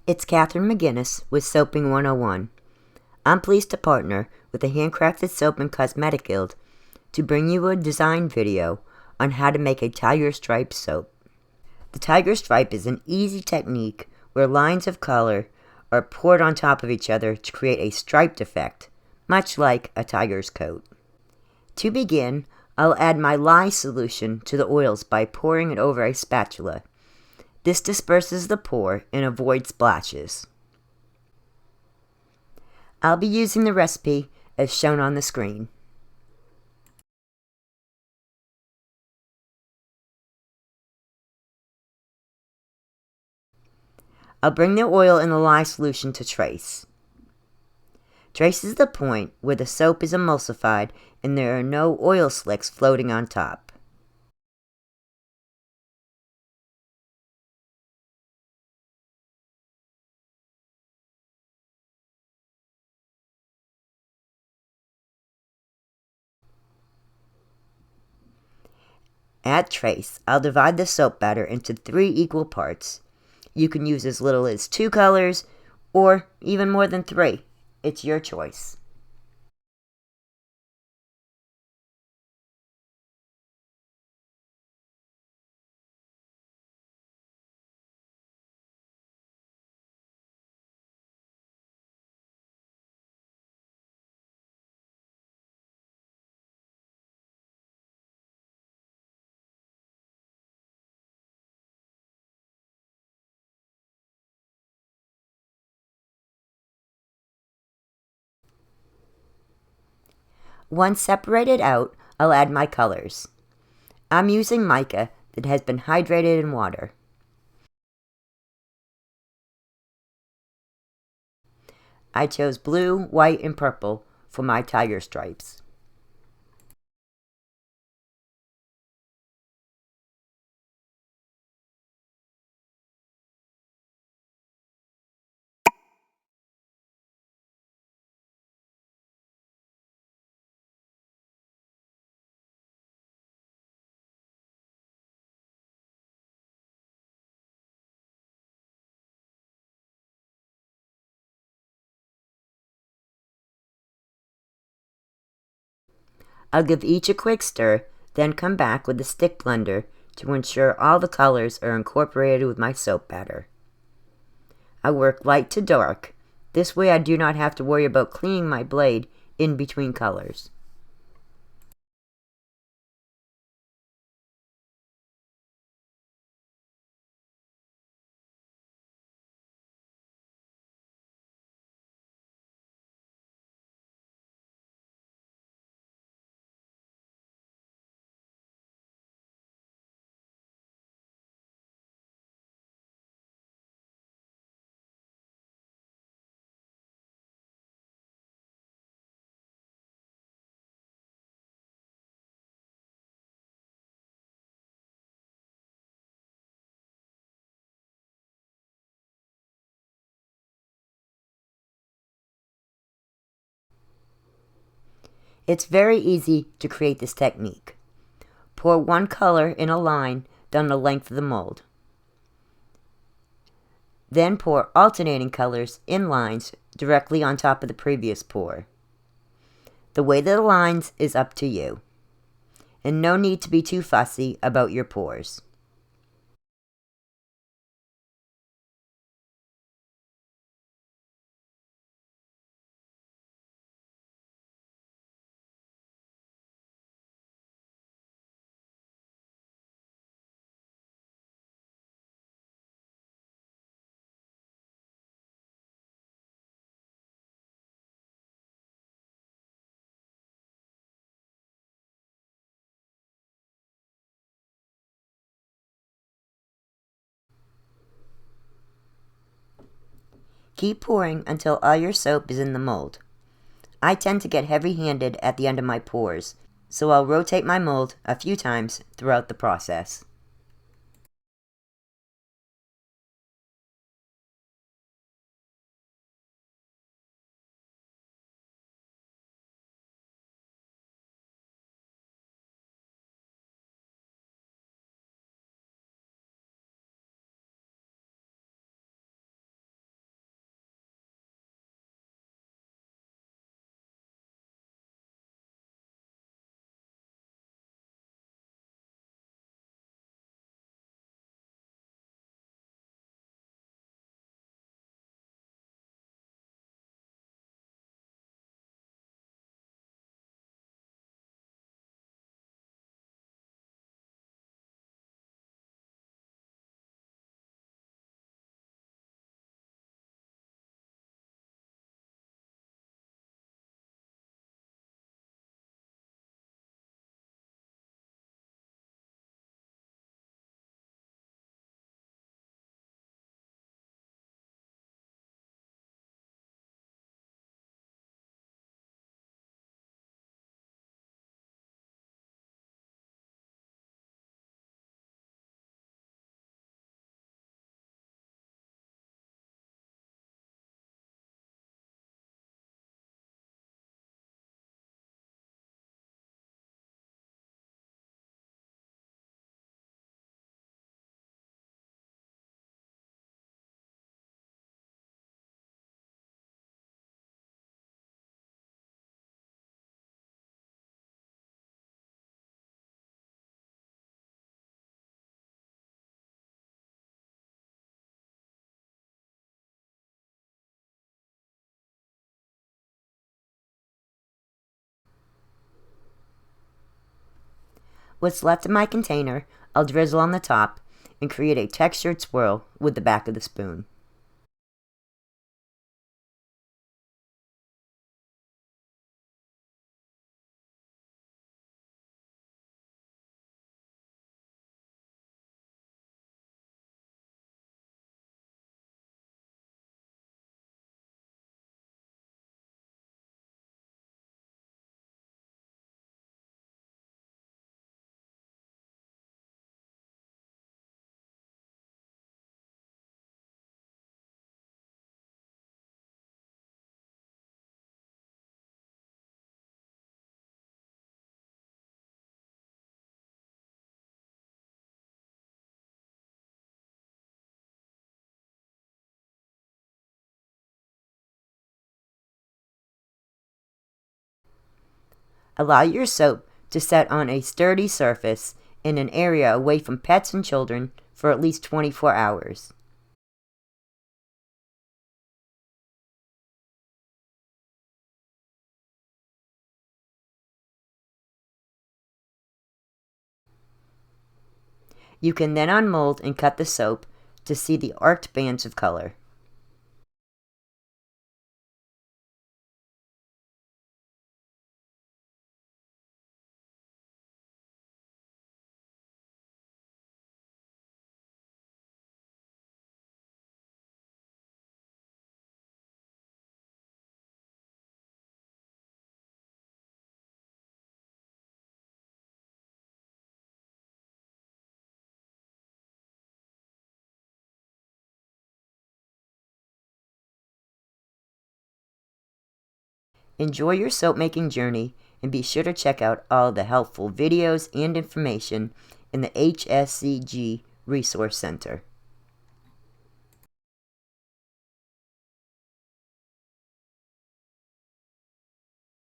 It's Catherine McGinnis with Soaping 101. I'm pleased to partner with the Handcrafted Soap and Cosmetic Guild to bring you a design video on how to make a tiger stripe soap. The tiger stripe is an easy technique where lines of color are poured on top of each other to create a striped effect, much like a tiger's coat. To begin, I'll add my lye solution to the oils by pouring it over a spatula. This disperses the pour and avoids splashes. I'll be using the recipe as shown on the screen. I'll bring the oil in the lye solution to trace. Trace is the point where the soap is emulsified and there are no oil slicks floating on top. At trace, I'll divide the soap batter into 3 equal parts. You can use as little as 2 colors or even more than 3. It's your choice. Once separated out, I'll add my colors. I'm using mica that has been hydrated in water. I chose blue, white, and purple for my tiger stripes. I'll give each a quick stir, then come back with the stick blender to ensure all the colors are incorporated with my soap batter. I work light to dark. This way I do not have to worry about cleaning my blade in between colors. It's very easy to create this technique. Pour one color in a line down the length of the mold. Then pour alternating colors in lines directly on top of the previous pour. The way that aligns is up to you, and no need to be too fussy about your pours. Keep pouring until all your soap is in the mold. I tend to get heavy-handed at the end of my pours, so I'll rotate my mold a few times throughout the process. What's left of my container, I'll drizzle on the top and create a textured swirl with the back of the spoon. Allow your soap to set on a sturdy surface in an area away from pets and children for at least 24 hours. You can then unmold and cut the soap to see the arced bands of color. Enjoy your soap making journey and be sure to check out all the helpful videos and information in the HSCG Resource Center.